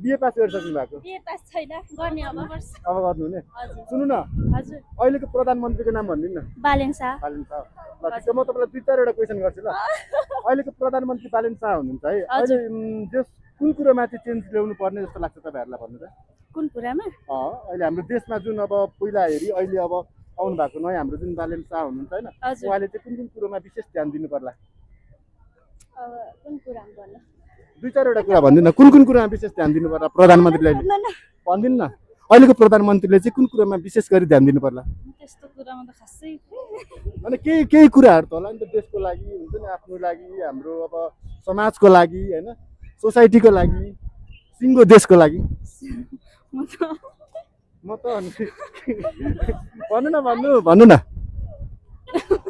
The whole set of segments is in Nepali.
बिए पास गरिसक्नु भएको? बिए पास छैन, गर्ने अब गर्नु हुने? हजुर सुन्नु न, हजुर अहिलेको प्रधानमन्त्रीको नाम भनिदिनु न। बालेन शाह बालेन शाह। ल ठिक छ, म तपाईँलाई दुई चारवटा क्वेसन गर्छु ल। अहिलेको प्रधानमन्त्री बालेन शाह हुनुहुन्छ है, अहिले कुन कुरोमा चाहिँ चेन्ज ल्याउनु पर्ने जस्तो लाग्छ तपाईँहरूलाई भन्नु त? कुन कुरामा? अहिले हाम्रो देशमा जुन अब पहिला हेरी अहिले अब आउनु भएको नयाँ हाम्रो जुन बालेन शाह हुनुहुन्छ होइन, उहाँले चाहिँ कुन कुन कुरोमा विशेष ध्यान दिनु पर्ला? कुन कुरामा भन्नु? दुई चारवटा कुरा भनिदिनु न, कुन कुन कुरामा विशेष ध्यान दिनु पर्ला प्रधानमन्त्रीले? भनिदिनु न, अहिलेको प्रधानमन्त्रीले चाहिँ कुन कुरामा विशेष गरी ध्यान दिनु पर्ला? त्यस्तो कुरामा त खासै अनि केही केही कुराहरू त होला नि त, देशको लागि हुन्छ नि, आफ्नो लागि, हाम्रो अब समाजको लागि होइन, सोसाइटीको लागि, सिङ्गो देशको लागि। म त भन्नु न भन्नु न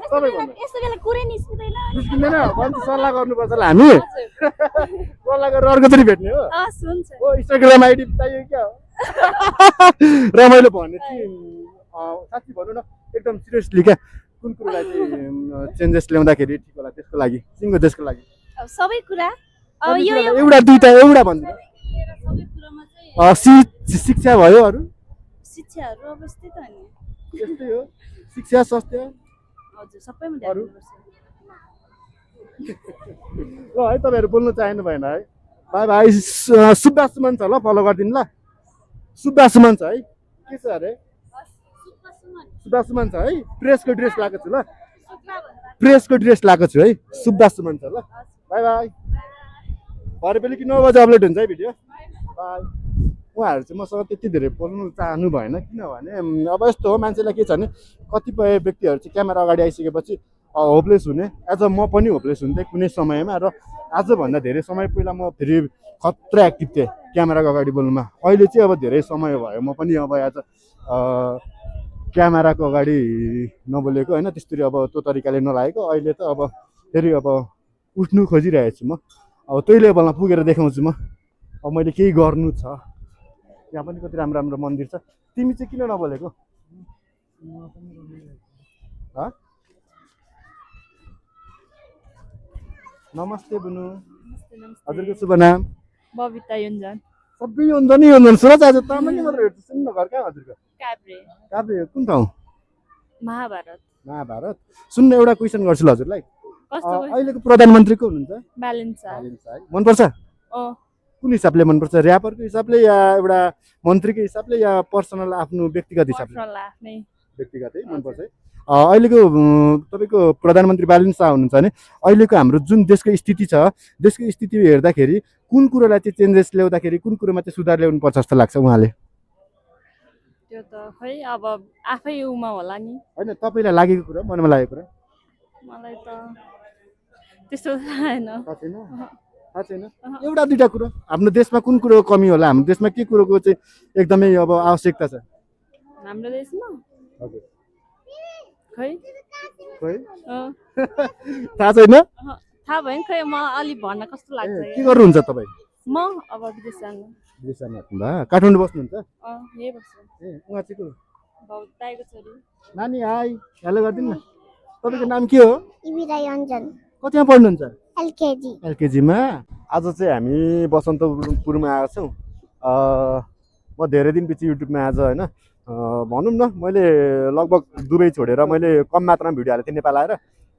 तपाईँ भन्नु। यस्तो बेला कुरै निस्किँदैन निस्किँदैन भन्छ, सल्लाह गर्नुपर्छ होला हामी। सल्लाह गरेर अर्कोचोटि भेट्ने हो। हुन्छ ओ इन्स्टाग्राम आइडी चाहियो क्या? रमाइलो भने चाहिँ साँच्ची भनौँ न, एकदम सिरियसली क्या, कुन कुरालाई चाहिँ चेन्जेस ल्याउँदाखेरि ठिक होला त्यसको लागि, सिङ्गो देशको लागि? सबै कुरा अब यो एउटा दुईटा एउटा भन्नु। सबै कुरामा चाहिँ शिक्षा भयो, अरू शिक्षाहरू अवस्थित हो नि, त्यस्तै हो, शिक्षा स्वास्थ्य हजुर सबैमा ध्यान दिनुपर्छ। ल है, तपाईँहरू बोल्नु चाहनु भएन है? By by. सुब्बा सुमन छ ल, फलो गरिदिनु ल। सुब्बा सुमन छ है, के छ अरे? सुब्बा सुमन छ है, प्रेसको ड्रेस लगाएको छु ल, प्रेसको ड्रेस लगाएको छु है, सुब्बा सुमन छ ल। By by. भरे बेलुकी 9 बजे अपलोड हुन्छ है भिडियो। बाई। उहाँहरू चाहिँ मसँग त्यति धेरै बोल्नु चाहनु भएन, किनभने अब यस्तो हो, मान्छेलाई के छ भने कतिपय व्यक्तिहरू चाहिँ क्यामेरा अगाडि आइसकेपछि होपलेस हुने, एज अ म पनि होपलेस हुन्थेँ कुनै समयमा, र आजभन्दा धेरै समय पहिला म फेरि खतरा एक्टिभ थिएँ क्यामेराको अगाडि बोल्नुमा। अहिले चाहिँ अब धेरै समय भयो म पनि अब एज अ क्यामेराको अगाडि नबोलेको होइन, त्यसरी अब त्यो तरिकाले नलागेको। अहिले त अब फेरि अब उठ्नु खोजिरहेको छु म, अब त्यही लेभलमा पुगेर देखाउँछु म। अब मैले केही गर्नु छ, यहाँ पनि कति राम्रो राम्रो मन्दिर छ। तिमी चाहिँ किन नबोलेको? नमस्ते बुनु। हजुरको शुभ नाम? बबिता योन्जन। सबै योन्जन नै योन्जन। सुरज आज तामाङै मात्र हेर्छु। सुन्नु न, घर कहाँ हजुरको? काभ्रे। काभ्रे कुन ठाउँ? महाभारत। महाभारत। सुन्नु, एउटा क्वेसन गर्छु ल हजुरलाई। कस्तो? अहिलेको प्रधानमन्त्री को हुनुहुन्छ? बालेन शाह। मनपर्छ? कुन हिसाबले मनपर्छ? ऱ्यापरको हिसाबले या एउटा मन्त्रीको हिसाबले या पर्सनल आफ्नो व्यक्तिगत हिसाबले? व्यक्तिगतै मनपर्छ है। अहिलेको तपाईँको प्रधानमन्त्री बालेन शाह हुनुहुन्छ भने अहिलेको हाम्रो जुन देशको स्थिति छ, देशको स्थिति हेर्दाखेरि कुन कुरोलाई चाहिँ चेन्जेस ल्याउँदाखेरि कुन कुरोमा चाहिँ सुधार ल्याउनु पर्छ जस्तो लाग्छ उहाँले? त्यो त खै अब आफै उमा होला नि। होइन, तपाईँलाई लागेको कुरा, मनमा लागेको कुरा? मलाई त त्यस्तो लागेन। थाहा छैन? एउटा दुईटा कुरो, हाम्रो देशमा कुन कुरो कमी होला, हाम्रो देशमा के कुरोको चाहिँ एकदमै अब आवश्यकता छ हाम्रो देशमा? हजुर खै थाहा छैन? थाहा भएन, खै म अलि भन्न कस्तो लाग्छ। के गर्नुहुन्छ तपाईँ? म अब विदेश जानु। विदेश जानु भएको? काठमाडौँ बस्नुहुन्छ? यही बस्छु। उहाँ चाहिँ को? दाइको छोरी। नानी हाई, हेलो गरिदिनु न। तपाईँको नाम के हो? इबिरा योन्जन। कतिमा पढ्नुहुन्छ? एलकेजी। एलकेजीमा। आज चाहिँ हामी बसन्तपुरमा आएको छौँ। म धेरै दिनपछि युट्युबमा आज होइन, भनौँ न, मैले लगभग दुबई छोडेर मैले कम मात्रामा भिडियो हालेको थिएँ नेपाल आएर।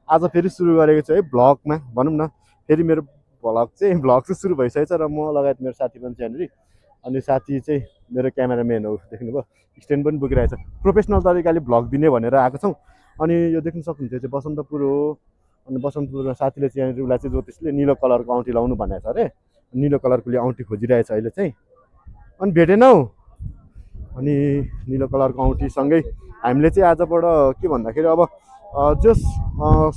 आज फेरि सुरु गरेको छु है भ्लगमा, भनौँ न। फेरि मेरो भ्लग चाहिँ सुरु भइसकेको छ, र म लगायत मेरो साथी पनि छ यहाँनिर। अनि साथी चाहिँ मेरो क्यामेराम्यान हो, देख्नुभयो, स्ट्यान्ड पनि बोकिरहेको छ। प्रोफेसनल तरिकाले भ्लग दिने भनेर आएको छौँ। अनि यो देख्न सक्नुहुन्छ, यो चाहिँ बसन्तपुर हो। अनि बसन्तपुरमा साथीले चाहिँ यहाँनिर उसलाई चाहिँ ज्योतिषले निलो कलरको औँठी लाउनु भनेको छ अरे, निलो कलरको औँठी खोजिरहेछ अहिले चाहिँ। अनि भेटेनौ? अनि निलो कलरको औँठीसँगै हामीले चाहिँ आजबाट के भन्दाखेरि अब जस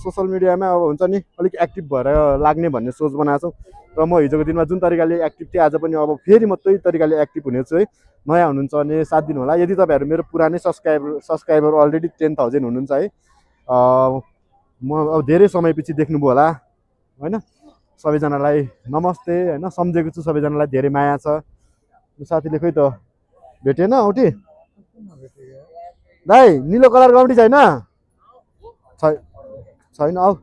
सोसल मिडियामा अब हुन्छ नि अलिक एक्टिभ भएर लाग्ने भन्ने सोच बनाएको छौँ। र म हिजोको दिनमा जुन तरिकाले एक्टिभ थिएँ, आज पनि अब फेरि म त्यही तरिकाले एक्टिभ हुनेछु है। नयाँ हुनुहुन्छ भने साथ दिनु होला। यदि तपाईँहरू मेरो पुरानै सब्सक्राइबर अलरेडी 10,000 हुनुहुन्छ है, म अब धेरै समयपछि देख्नुभयो होला होइन। सबैजनालाई नमस्ते होइन, सम्झेको छु सबैजनालाई, धेरै माया छ। साथीले खोइ त भेटेन औँठी? दाइ निलो कलरको औँठी छैन? छैन? आऊ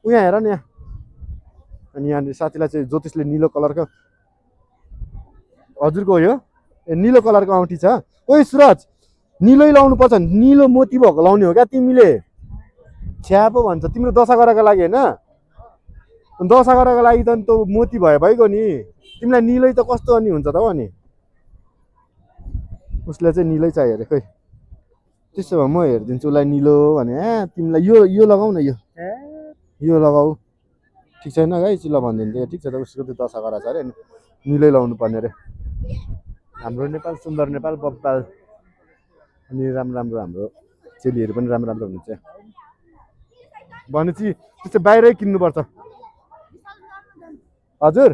उहाँ हेर नि यहाँ। अनि यहाँनिर साथीलाई चाहिँ ज्योतिषले निलो कलरको हजुरको हो यो ए निलो कलरको औँठी छ ओइ सुरज निलै लाउनु पर्छ निलो मोती भएको लाउने हो क्या तिमीले छ्या पो भन्छ तिम्रो दशा गरेको लागि होइन दशा गरेको लागि त त्यो मोती भइगयो नि तिमीलाई निलै त कस्तो अनि हुन्छ त अनि उसले चाहिँ निलै चाहियो अरे खै त्यसो भए म हेरिदिन्छु उसलाई निलो भने तिमीलाई यो लगाऊ न यो लगाऊ ठिक छैन गाइस ल भनिदिन्छु ठिक छ त उसको त्यो दशा गराएको छ अरे निलै लाउनु पर्ने अरे हाम्रो नेपाल सुन्दर नेपाल बब्बाल अनि राम्रो राम्रो हाम्रो चेलीहरू पनि राम्रो राम्रो हुनुहुन्छ भनेपछि त्यस्तो बाहिरै किन्नुपर्छ हजुर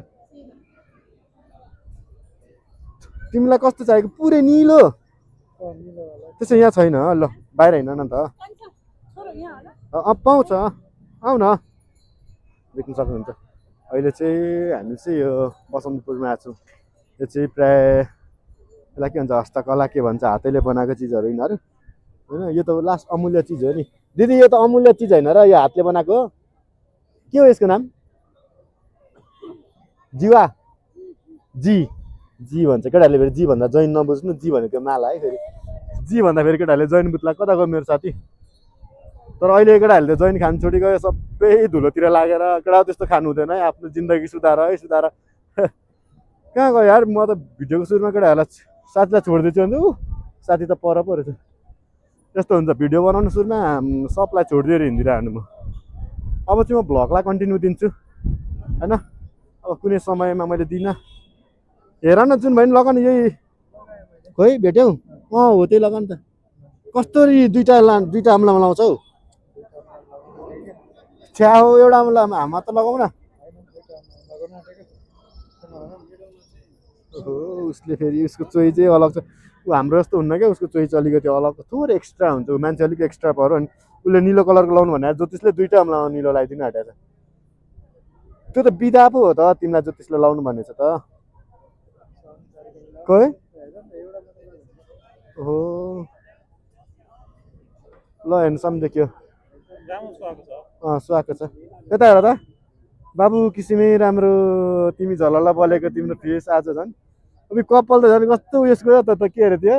तिमीलाई कस्तो चाहिएको पुरै निलो त्यसो यहाँ छैन ल बाहिर हिँड न त पाउँछ आऊ न देख्न सक्नुहुन्छ अहिले चाहिँ हामी चाहिँ यो बसन्तपुरमा आएको छौँ यो चाहिँ प्राय यसलाई के भन्छ हस्तकला के भन्छ हातैले बनाएको चिजहरू यिनीहरू होइन यो त लास्ट अमूल्य चिज हो नि दिदी यो त अमूल्य चिज होइन र यो हातले बनाएको हो के हो यसको नाम जीवा जी जी भन्छ केटाहरूले फेरि जी भन्दा जैन नबुझ्नु जी भनेको माला है फेरि जी भन्दा फेरि केटाहरूले जैन बुझ्ला कता गयो मेरो साथी तर अहिले केटाहरूले त जैन खान छोडी गयो सबै धुलोतिर लागेर केटा त्यस्तो खानु हुँदैन है आफ्नो जिन्दगी सुधार है सुधार कहाँ गयो यार म त भिडियोको सुरुमा केटाहरूलाई साथीलाई छोडिदिन्छु भने साथी त पर पो रहेछ त्यस्तो हुन्छ भिडियो बनाउनु सुरुमा सबलाई छोडिदिएर हिँडिरहनु म अब चाहिँ म भ्लगलाई कन्टिन्यू दिन्छु होइन अब कुनै समयमा मैले दिनँ हेर न जुन भयो नि लगा न यही खोइ भेट्यौ हो त्यही लगा नि त कस्तरी दुईवटा आम्लामा लाउँछ हौ छ्या हो एउटा आम्लामा हामा त लगाऊ न उसले फेरि उसको चोइ चाहिँ अलग छ ऊ हाम्रो जस्तो हुन्न क्या उसको चोइ अलिकति अलग थोरै एक्स्ट्रा हुन्छ ऊ मान्छे अलिक एक्स्ट्रा पऱ्यो अनि उसले निलो कलरको लाउनु भने ज्योतिषले दुईवटा आम्लामा निलो लगाइदिनु आँटेको छ त्यो त बिदा पो हो त तिमीलाई ज्योतिषले लाउनु भनेछ त खोइ हो ल हेर्नुसम्म देखियो सुहाएको छ यता हेर त बाबु किसिमै राम्रो तिमी झलल्ला बोलेको तिम्रो फेस आज झन् अब कपाल त झन् कस्तो उयस गयो त के अरे त्यो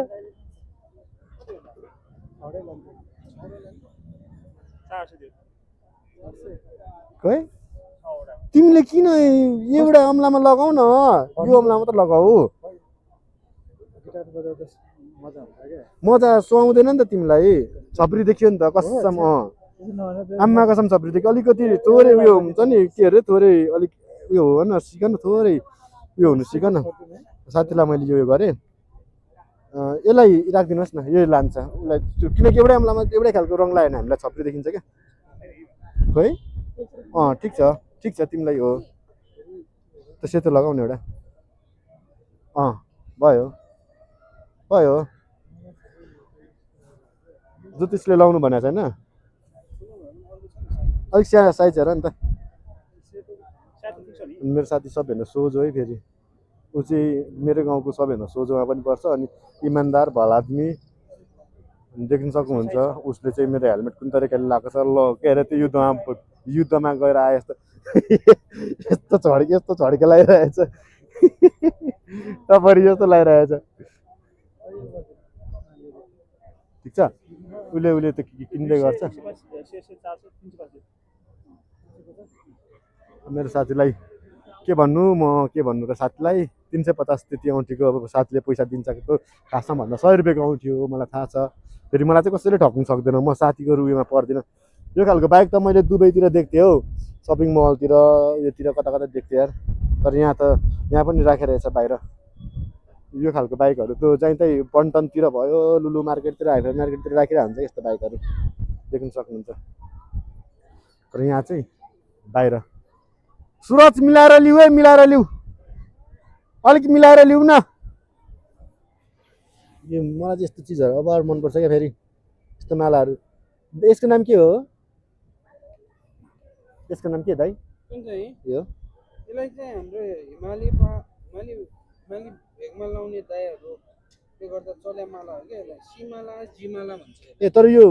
खोइ तिमीले किन एउटा अम्लामा लगाऊ न यो अम्लामा त लगाऊ मजा सुहाउँदैन नि त तिमीलाई छपरी देखियो नि त कसम आम्मा कसम छपरी देखियो अलिकति थोरै उयो हुन्छ नि के अरे थोरै अलिक उयो हो न सिक न थोरै उयो हुनु सिक न साथीलाई मैले यो गरेँ यसलाई राखिदिनुहोस् न यो लान्छ उसलाई किनकि एउटै अम्लामा एउटै खालको रङ लगाएन हामीलाई छपरी देखिन्छ क्या खोइ ठिक छ तिमीलाई हो त सेतो लगाउने एउटा भयो ज्योतिषले लाउनु भनेको छैन अलिक सानो साइज हेर नि त मेरो साथी सबभन्दा सोझो है फेरि ऊ चाहिँ मेरो गाउँको सबभन्दा सोझोमा पनि पर्छ अनि इमान्दार भला आदमी देख्न सक्नुहुन्छ उसले चाहिँ मेरो हेलमेट कुन तरिकाले लगाएको छ ल के अरे त्यो युद्धमा गएर आए यस्तो छड्के लगाइरहेछ टपरी जस्तो लगाइरहेछ ठिक छ उसले त किन्दै गर्छ मेरो साथीलाई के भन्नु म के भन्नु र साथीलाई 350 त्यति औँठीको अब साथीले पैसा दिन्छ कि खासमा भन्दा 100 रुपियाँको औँठी हो मलाई थाहा छ फेरि मलाई चाहिँ कसैले ठग्नु सक्दैन म साथीको उयोमा पर्दिनँ यो खालको बाइक त मैले दुबईतिर देख्थेँ हौ सपिङ मलतिर योतिर कता कता देख्थेँ यार तर यहाँ पनि राखेर रहेछ बाहिर यो खालको बाइकहरू त जहीँ तहीँ पन्टनतिर भयो लुलु मार्केटतिर हाइफाई मार्केटतिर राखिरहेको हुन्छ यस्तो बाइकहरू देख्न सक्नुहुन्छ तर यहाँ चाहिँ बाहिर सुरज मिलाएर लिऊ है मिलाएर लिऊ अलिक मिलाएर लिऊ न यो मलाई चाहिँ यस्तो चिजहरू अब मनपर्छ क्या फेरि यस्तो मालाहरू यसको नाम के हो यसको नाम के दाइ यो यसलाई चाहिँ हाम्रो हिमाली भेगमा लाउने दाइहरू त्यो गर्दा चल्या माला हो क्या यसलाई सिमाला जिमाला भन्छ ए तर यो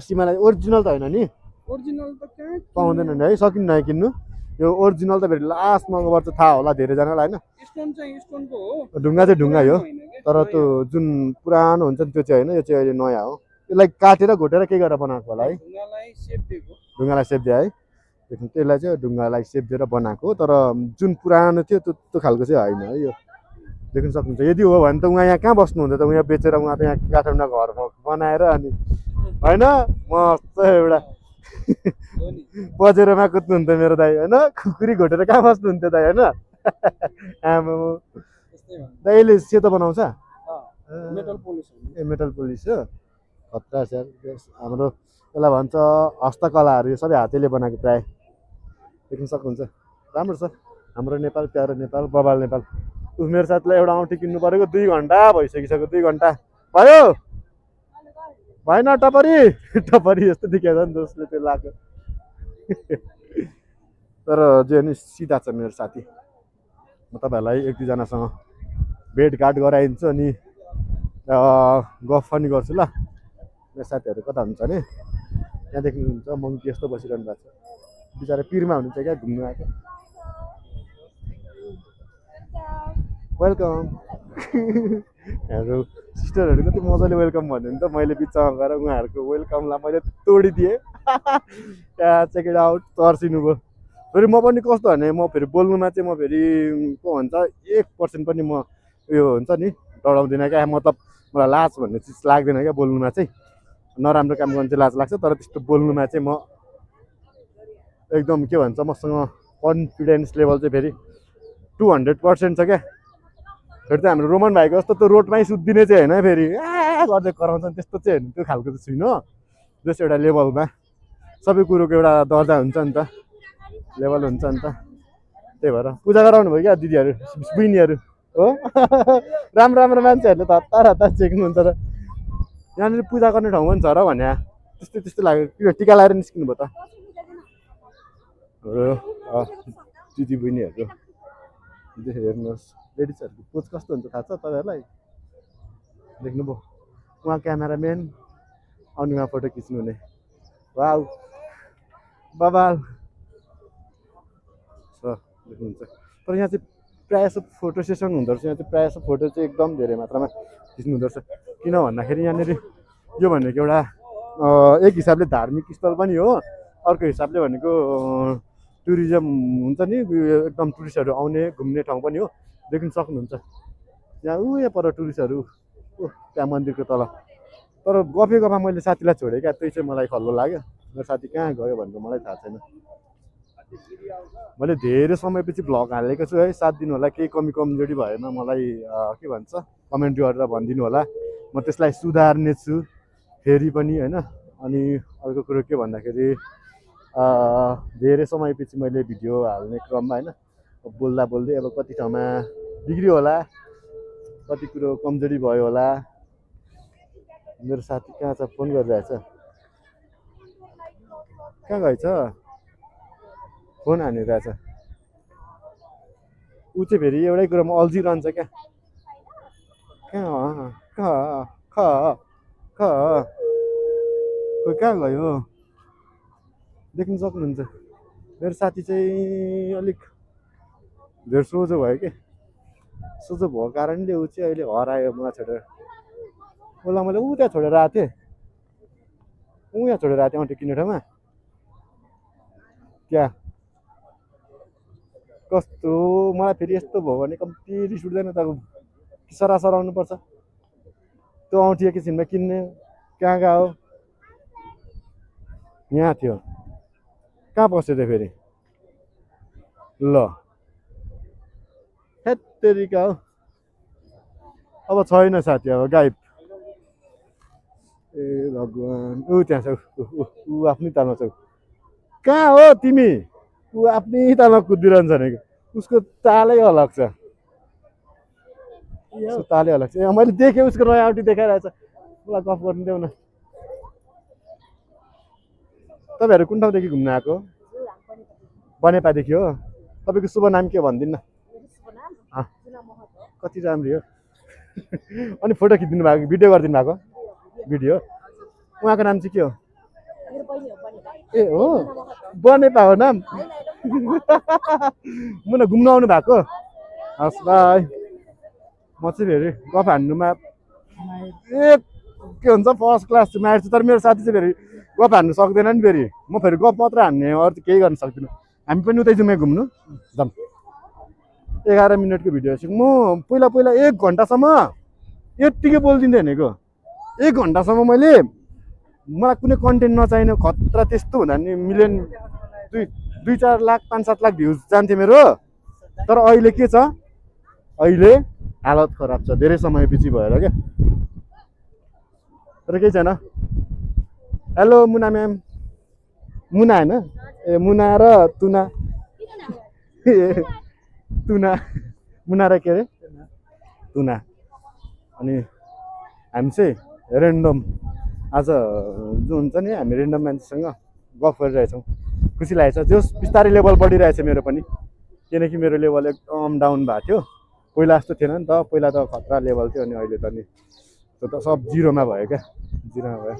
सिमाला ओरिजिनल त होइन नि ओरिजिनल त कहाँ पाउँदैन नि है सकिन्न है किन्नु यो ओरिजिनल त फेरि लास्टमा गर्छ थाहा होला धेरैजनालाई होइन स्टोन चाहिँ स्टोनको हो ढुङ्गा चाहिँ ढुङ्गा हो होइन के? तर त्यो जुन पुरानो हुन्छ नि त्यो चाहिँ होइन यो चाहिँ अहिले नयाँ हो यसलाई काटेर घोटेर के गरेर बनाएको होला है ढुङ्गालाई सेप दिएको ढुङ्गालाई सेप दिए है देखि त्यसलाई चाहिँ ढुङ्गालाई सेप दिएर बनाएको तर जुन पुरानो थियो त्यो खालको चाहिँ होइन है यो देख्न सक्नुहुन्छ यदि हो भने त उहाँ यहाँ कहाँ बस्नुहुन्छ त उहाँ बेचेर उहाँ त यहाँ काठमाडौँ घर बनाएर अनि होइन मस्त एउटा हो नि बजेरोमा कुद्नुहुन्थ्यो मेरो दाइ होइन खुकुरी घोटेर कहाँ बस्नुहुन्थ्यो दाइ होइन आमा त्यस्तै भन्नु दाइले सेतो बनाउँछ मेटल पोलिस हो ए मेटल पुलिस हो खतरा छ यार। हाम्रो यसलाई भन्छ हस्तकलाहरू यो सबै हातैले बनाएको प्रायः देख्न सक्नुहुन्छ राम्रो छ हाम्रो नेपाल प्यारो नेपाल बबाल नेपाल मेरो साथीलाई एउटा औँठी किन्नु परेको 2 घन्टा भइसकिसक्यो 2 घन्टा भयो भएन टपरी टपरी जस्तो देखेको नि दोस्रो त्यो लाग्यो तर जे नि सिधा छ मेरो साथी म तपाईँहरूलाई 1-2जनासँग भेटघाट गराइदिन्छु अनि गफ पनि गर्छु ल मेरो साथीहरू कता हुन्छ भने यहाँ देख्नुहुन्छ मङ्की यस्तो बसिरहनु भएको छ बिचरा पिरमा हुनुहुन्छ क्या घुम्नु आएको वेलकम हाम्रो सिस्टरहरू कति मजाले वेलकम भन्यो नि त मैले बिचमा गएर उहाँहरूको वेलकमलाई मैले तोडिदिएँ त्यहाँ चेक इट आउट तर्सिनु भयो फेरि म पनि कस्तो भने म फेरि बोल्नुमा चाहिँ म फेरि को भन्छ 1% पनि म उयो हुन्छ नि डराउँदिनँ क्या मतलब मलाई लाज भन्ने चिज लाग्दैन क्या बोल्नुमा चाहिँ नराम्रो काम गर्नु चाहिँ लाज लाग्छ तर त्यस्तो बोल्नुमा चाहिँ म एकदम के भन्छ मसँग कन्फिडेन्स लेभल चाहिँ फेरि 200% छ क्या फेरि त हाम्रो रोमन भाइको जस्तो त रोडमै सुत्दिने चाहिँ होइन फेरि गर्दै कराउँछ नि त्यस्तो चाहिँ होइन त्यो खालको चाहिँ छुइनँ जस्तो एउटा लेभलमा सबै कुरोको एउटा दर्जा हुन्छ नि त लेभल हुन्छ नि त त्यही भएर पूजा गराउनु भयो क्या दिदीहरू बहिनीहरू हो राम्रो राम्रो मान्छेहरूले त हतार हतार चेक्नुहुन्छ र यहाँनिर पूजा गर्ने ठाउँ पनि छ र भने त्यस्तै त्यस्तो लाग्यो किन टिका लगाएर निस्किनु भयो त हाम्रो दिदी बहिनीहरू हेर्नुहोस् लेडिजहरूको पोज कस्तो हुन्छ थाहा छ तपाईँहरूलाई देख्नुभयो उहाँ क्यामेराम्यान अनि उहाँ फोटो खिच्नुहुने वाउ बबाल छ देख्नुहुन्छ तर यहाँ चाहिँ प्रायः जसो फोटो सेसन हुँदो रहेछ यहाँ चाहिँ प्रायः जसो फोटो चाहिँ एकदम धेरै मात्रामा खिच्नु हुँदो रहेछ किन भन्दाखेरि यहाँनिर यो भनेको एउटा एक हिसाबले धार्मिक स्थल पनि हो अर्को हिसाबले भनेको टुरिज्म हुन्छ नि एकदम टुरिस्टहरू आउने घुम्ने ठाउँ पनि हो देख्न सक्नुहुन्छ यहाँ यहाँ पर टुरिस्टहरू त्यहाँ मन्दिरको तल तर गफे गफा मैले साथीलाई छोडेँ क्या त्यही चाहिँ मलाई खल्लो लाग्यो मेरो साथी कहाँ गयो भनेर मलाई थाहा छैन मैले धेरै समयपछि भ्लग हालेको छु है 7 दिन होला केही कमी कमजोरी भएमा मलाई के भन्छ कमेन्ट गरेर भनिदिनु होला म त्यसलाई सुधार्ने छु फेरि पनि होइन अनि अर्को कुरो के भन्दाखेरि धेरै समयपछि मैले भिडियो हाल्ने क्रममा होइन बोल्दा बोल्दै अब कति ठाउँमा बिग्रियो होला कति कुरो कमजोरी भयो होला मेरो साथी कहाँ छ फोन गरिरहेछ कहाँ गएछ फोन हानिरहेछ ऊ चाहिँ फेरि एउटै कुरोमा अल्झिरहन्छ क्या कहाँ खोइ कहाँ गयो देख्न सक्नुहुन्छ मेरो साथी चाहिँ अलिक धेर सोझो भयो कि सोझो भएको कारणले ऊ चाहिँ अहिले हरायो मलाई छोडेर उसलाई मैले ऊ त्यहाँ छोडेर आएको थिएँ ऊ यहाँ छोडेर आएको थिएँ औँठी किन्ने ठाउँमा क्या कस्तो मलाई फेरि यस्तो भयो भने कम्ती रिस उठ्दैन त सरा सराउनु पर्छ त्यो औँठी एकैछिनमा किन्ने कहाँ गयो यहाँ थियो कहाँ पस्यो त्यो फेरि ल हेत्तेरिका हो अब छैन साथी अब गायब ए भगवान् ऊ त्यहाँ छ ऊ आफ्नै तालमा छ कहाँ हो तिमी ऊ आफ्नै तालमा कुदिरहन्छ नि उसको तालै अलग छ तालै अलग छ मैले देखेँ उसको नयाँ औँठी देखाइरहेछ मलाई गफ गर्नु देऊ न तपाईँहरू कुन ठाउँदेखि घुम्न आएको बनेपादेखि हो तपाईँको शुभ नाम के भनिदिनु न कति राम्री हो अनि फोटो खिचिदिनु भएको भिडियो गरिदिनु भएको भिडियो उहाँको नाम चाहिँ के हो ए हो बनेपा हो नाम मुना घुम्न आउनु भएको हस् बाई म चाहिँ फेरि गफ हान्नुमा एक के भन्छ फर्स्ट क्लास मार्छु तर मेरो साथी चाहिँ फेरि गफ हान्नु सक्दैन नि फेरि म फेरि गफ मात्र हान्ने अरू त केही गर्न सक्दिनँ हामी पनि उतै जाउँ घुम्नु जाउँ 11 मिनटको भिडियो छु म पहिला 1 घन्टासम्म यत्तिकै बोलिदिन्थेँ भनेको 1 घन्टासम्म मैले मलाई कुनै कन्टेन्ट नचाहिने खतरा त्यस्तो हुँदा नि मिलियन 2-4 लाख 5-7 लाख भ्युज जान्थ्यो मेरो तर अहिले के छ अहिले हालत खराब छ धेरै समयपछि भएर क्या तर केही छैन हेलो मुना म्याम मुना होइन ए मुना र तुना तुना मुना र के अरे तुना अनि हामी चाहिँ रेन्डम आज जो हुन्छ नि हामी रेन्डम मान्छेसँग गफ गरिरहेछौँ खुसी लागेको छ जो बिस्तारै लेभल बढिरहेछ मेरो पनि किनकि मेरो लेभल एकदम डाउन भएको थियो पहिला जस्तो थिएन नि त पहिला त खतरा लेभल थियो अनि अहिले त नि त्यो त सब जिरोमा भयो क्या जिरोमा भयो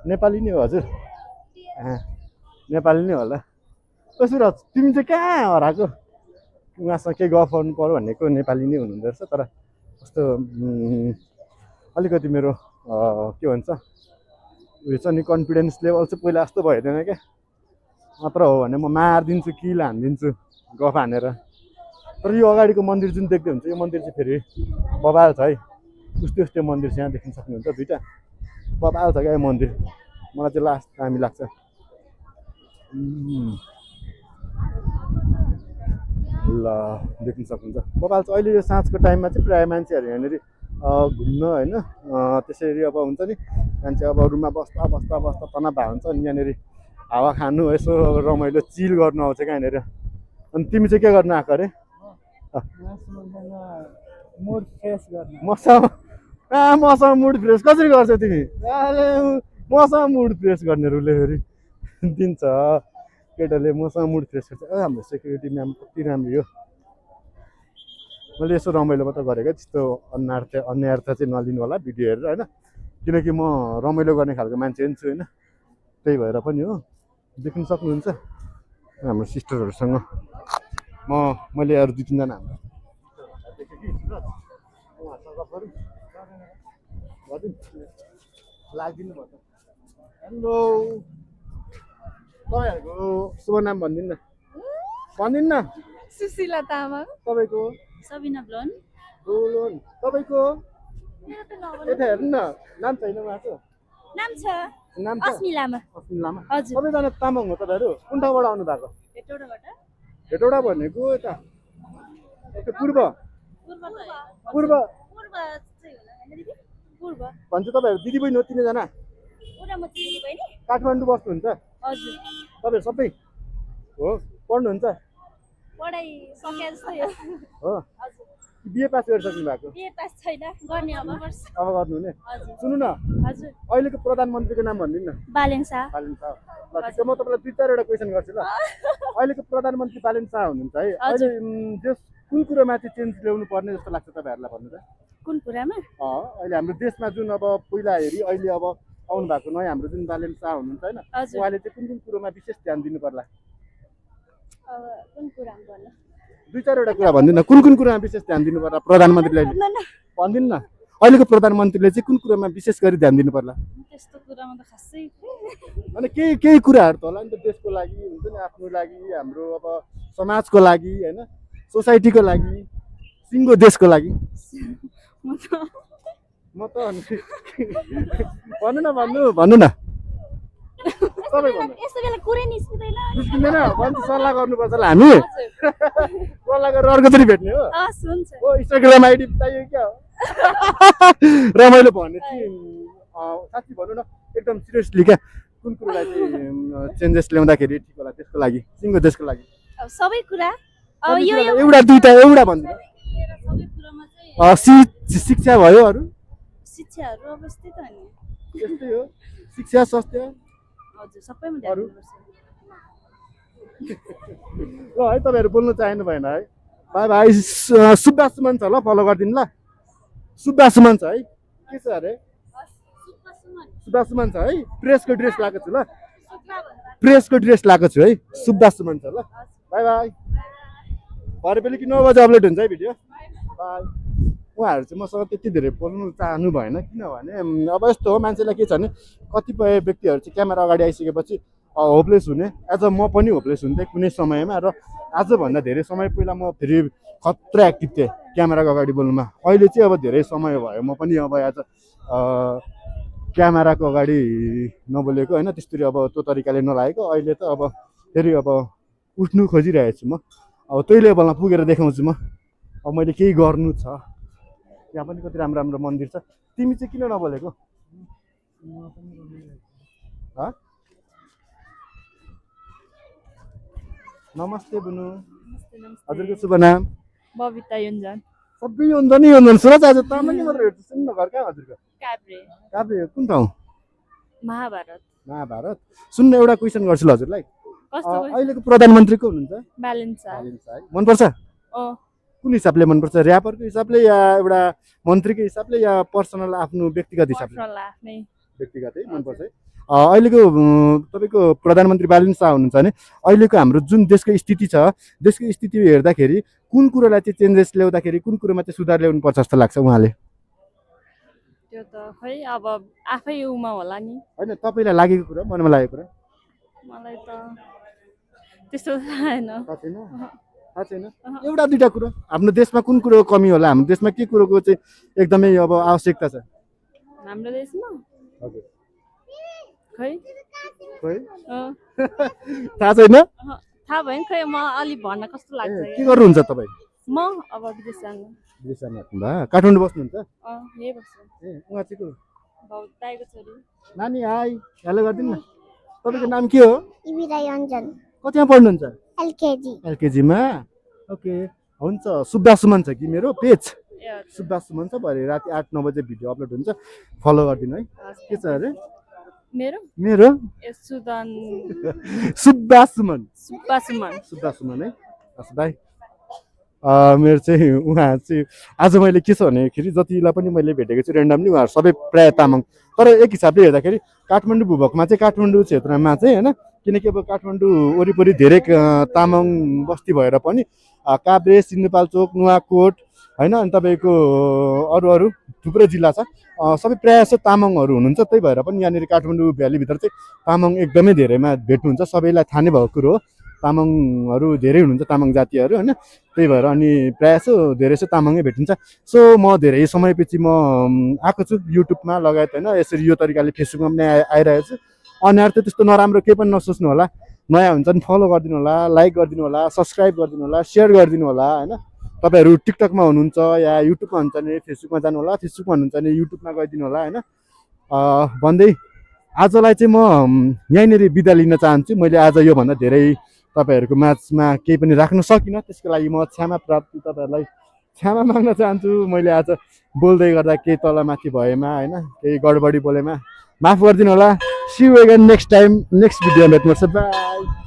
नेपाली नै हो हजुर नेपाली नै होला कसो र तिमी चाहिँ कहाँ हराएको उहाँसँग केही गफ गर्नु पऱ्यो भनेको नेपाली नै हुनुहुँदो रहेछ तर कस्तो अलिकति मेरो के भन्छ उयो छ नि कन्फिडेन्स लेभल चाहिँ पहिला जस्तो भइदिएन क्या मात्र हो भने म मारिदिन्छु किल हानिदिन्छु गफ हानेर तर यो अगाडिको मन्दिर जुन देख्दै हुन्छ यो मन्दिर चाहिँ फेरि बबाल छ है उस्तै उस्तै मन्दिर चाहिँ यहाँ देख्न सक्नुहुन्छ दुईवटा बबाल छ क्या यो मन्दिर मलाई चाहिँ लास्ट दामी लाग्छ ल देख्न सक्नुहुन्छ बबाल चाहिँ अहिले यो साँझको टाइममा चाहिँ प्रायः मान्छेहरू यहाँनिर घुम्न होइन त्यसरी अब हुन्छ नि मान्छे अब रुममा बस्दा बस्दा बस्दा तनाव भएको हुन्छ अनि यहाँनिर हावा खानु यसो रमाइलो चिल गर्नु आउँछ क्या यहाँनिर अनि तिमी चाहिँ के गर्नु आएको अरे मुड फ्रेस गर्न मसँग मुड फ्रेस कसरी गर्छौ तिमी मसँग मुड फ्रेस गर्ने रुले फेरि दिन्छ केटाले मसँग मुड फ्रेस गर्छ हाम्रो सेक्युरिटी म्याम कति राम्रो हो मैले यसो रमाइलो मात्र गरेको त्यस्तो अन्यार्थ चाहिँ नलिनु होला भिडियो हेरेर होइन किनकि म रमाइलो गर्ने खालको मान्छे पनि छु होइन त्यही भएर पनि हो देख्न सक्नुहुन्छ हाम्रो सिस्टरहरूसँग मैले अरू 2-3 जना हाम्रो लाग्दिनु भयो हेलो तपाईँहरूको शुभ नाम भनिदिनु न सुशीला तामाङ तपाईँको सबिना ब्लोन तपाईँको यता हेर्नु न नाम छैन उहाँको नाम छ नाम अस्मि लामा लामा हजुर सबैजना तामाङ हो तपाईँहरू कुन ठाउँबाट आउनु भएको हेटौडा भनेको यता पूर्व भन्छ तपाईँहरू दिदीबहिनी हो 3 जना काठमाडौँ बस्नुहुन्छ तपाईँहरू सबै हो पढ्नुहुन्छ हो बिए पास गरिसक्नु भएको अब गर्नुहुने सुन्नु न अहिलेको प्रधानमन्त्रीको नाम भनिदिनु न बालेन शाह ल ठिक म तपाईँलाई 2-4 क्वेसन गर्छु ल अहिलेको प्रधानमन्त्री बालेन शाह हुनुहुन्छ है अहिले कुन कुरोमा चाहिँ चेन्ज ल्याउनु पर्ने जस्तो लाग्छ तपाईँहरूलाई भन्नु त कुन कुरामा अहिले हाम्रो देशमा जुन अब पहिला हेरी अहिले अब आउनु भएको नयाँ हाम्रो जुन बालेन शाह हुनुहुन्छ होइन उहाँले चाहिँ कुन कुरोमा विशेष ध्यान दिनु पर्ला कुन कुरामा भन्नु 2-4 कुरा भनिदिनु न कुन कुरामा विशेष ध्यान दिनु पर्ला प्रधानमन्त्रीले भनिदिनु न अहिलेको प्रधानमन्त्रीले चाहिँ कुन कुरामा विशेष गरी ध्यान दिनु पर्ला त्यस्तो कुरामा त खासै अनि केही कुराहरू त होला नि त देशको लागि हुन्छ नि आफ्नो लागि हाम्रो अब समाजको लागि होइन सोसाइटीको लागि सिङ्गो देशको लागि म त भन्नु न सबै भन्नु यस्तो बेला कुरै निस्किँदैन निस्किँदैन भन्छ सल्लाह गर्नुपर्छ होला हामी सल्लाह गरेर अर्कोचोटि भेट्ने हो हुन्छ हो इन्स्टाग्राम आइडी चाहियो क्या रमाइलो भने चाहिँ साँच्ची भनौँ न एकदम सिरियसली क्या कुन कुरालाई चाहिँ चेन्जेस ल्याउँदाखेरि ठिक होला त्यसको लागि सिङ्गो देशको लागि सबै कुरा एउटा भनिदिनु सबै कुरामा चाहिँ शिक्षा भयो अरू शिक्षाहरू अवस्थित हो नि त्यस्तै हो शिक्षा स्वास्थ्य हजुर सबैमा ध्यान दिनुपर्छ ल है तपाईँहरू बोल्नु चाहनु भएन है बाई बाई सुब्बा सुमन छ ल फलो गरिदिनु ल सुब्बा सुमन छ है के छ अरे सुब्बा सुमन छ है प्रेसको ड्रेस लगाएको छु ल प्रेसको ड्रेस लगाएको छु है सुब्बा सुमन छ ल बाई बाई भरे बेलुकी 9 बजे अपलोड हुन्छ है भिडियो बाई उहाँहरू चाहिँ मसँग त्यति धेरै बोल्नु चाहनु भएन किनभने अब यस्तो हो मान्छेलाई के छ भने कतिपय व्यक्तिहरू चाहिँ क्यामेरा अगाडि आइसकेपछि होपलेस हुने एज अ म पनि होपलेस हुन्थेँ कुनै समयमा र आजभन्दा धेरै समय पहिला म फेरि खतरा एक्टिभ थिएँ क्यामेराको अगाडि बोल्नुमा अहिले चाहिँ अब धेरै समय भयो म पनि अब एज क्यामेराको अगाडि नबोलेको होइन त्यसरी अब त्यो तरिकाले नलागेको अहिले त अब फेरि अब उठ्नु खोजिरहेको छु म अब त्यही लेभलमा पुगेर देखाउँछु म अब मैले केही गर्नु छ त्यहाँ पनि कति राम्रो राम्रो मन्दिर छ तिमी चाहिँ किन नबोलेको नमस्ते बुनु हजुरको शुभ नाम बबिता योन्जन सबै योन्जन सुरज आज तामाङले मात्र हेर्छु सुन्नु न घर कहाँ हजुरको काभ्रे काभ्रे कुन ठाउँ महाभारत सुन्नु एउटा क्वेसन गर्छु ल हजुरलाई कस्तो अहिलेको प्रधानमन्त्री को हुनुहुन्छ ब्यालेन्स मनपर्छ अँ कुन हिसाबले मनपर्छ ऱ्यापरको हिसाबले या एउटा मन्त्रीको हिसाबले या पर्सनल आफ्नो व्यक्तिगत हिसाबले आफ्नै व्यक्तिगतै मनपर्छ है अहिलेको तपाईँको प्रधानमन्त्री बालिन शाह हुनुहुन्छ भने अहिलेको हाम्रो जुन देशको स्थिति छ देशको स्थिति हेर्दाखेरि कुन कुरोलाई चाहिँ चेन्जेस ल्याउँदाखेरि कुन कुरोमा चाहिँ सुधार ल्याउनु पर्छ जस्तो लाग्छ उहाँले त्यो त खै अब आफै उमा होला नि होइन तपाईँलाई लागेको कुरा मनमा लागेको कुरा मलाई त त्यस्तो थाहा छैन थाहा छैन एउटा दुइटा कुरो हाम्रो देशमा कुन कुरोको कमी होला हाम्रो देशमा के कुरोको चाहिँ एकदमै अब आवश्यकता छ हाम्रो देशमा हजुर खै खै अँ थाहा छैन थाहा भयो नि खै मलाई अलि भन्न कस्तो लाग्छ के गर्नुहुन्छ तपाईँ म अब विदेश जानु विदेश जानुभएको काठमाडौँ बस्नुहुन्छ यही बस्छु ए उहाँ चाहिँ को भाउ दाइको छोरी नानी हाई हेलो गरिदिनु न तपाईँको नाम के हो इबिरा योन्जन कतिमा पढ्नुहुन्छ एलकेजी एलकेजीमा ओके हुन्छ सुब्बा सुमन छ कि मेरो पेज ए हजुर। सुब्बा सुमन छ भरे राति 8-9 बजे भिडियो अपलोड हुन्छ फलो गरिदिनु है के छ अरे मेरो मेरो ए सुदन सुब्बा सुमन सुब्बा सुमन है हस् भाइ मेरो चाहिँ उहाँ चाहिँ आज मैले के छ भनेखेरि जतिलाई पनि मैले भेटेको छु रेन्डमली उहाँहरू सबै प्रायः तामाङ तर एक हिसाबले हेर्दाखेरि काठमाडौँ भूभागमा चाहिँ काठमाडौँ क्षेत्रमा चाहिँ होइन किनकि अब काठमाडौँ वरिपरि धेरै तामाङ बस्ती भएर पनि काभ्रे सिन्धुपाल्चोक नुवाकोट होइन अनि तपाईँको अरू थुप्रै जिल्ला छ सबै प्रायः जस्तो तामाङहरू हुनुहुन्छ त्यही भएर पनि यहाँनिर काठमाडौँ भ्यालीभित्र चाहिँ तामाङ एकदमै धेरैमा भेट्नुहुन्छ सबैलाई थाहा नै भएको कुरो हो तामाङहरू धेरै हुनुहुन्छ तामाङ जातिहरू होइन त्यही भएर अनि प्रायः जस्तो धेरै जस्तो तामाङै भेटिन्छ सो म धेरै समयपछि म आएको छु युट्युबमा लगायत होइन यसरी यो तरिकाले फेसबुकमा पनि आइरहेको छु अनुहार त त्यस्तो नराम्रो केही पनि नसोच्नु होला नयाँ हुन्छ नि फलो गरिदिनु होला लाइक गरिदिनु होला सब्सक्राइब गरिदिनु होला सेयर गरिदिनु होला होइन तपाईँहरू टिकटकमा हुनुहुन्छ या युट्युबमा हुनुहुन्छ भने फेसबुकमा जानु होला फेसबुकमा हुनुहुन्छ भने युट्युबमा गइदिनु होला होइन भन्दै आजलाई चाहिँ म यहीँनिर बिदा लिन चाहन्छु मैले आज योभन्दा धेरै तपाईँहरूको माझमा केही पनि राख्न सकिनँ त्यसको लागि म क्षमा प्राप्ति तपाईँहरूलाई क्षमा माग्न चाहन्छु मैले आज बोल्दै गर्दा केही तलमाथि भएमा होइन केही गडबडी बोलेमा माफ गरिदिनु होला see you again next time next भिडियोमा भेट्नुपर्छ बाई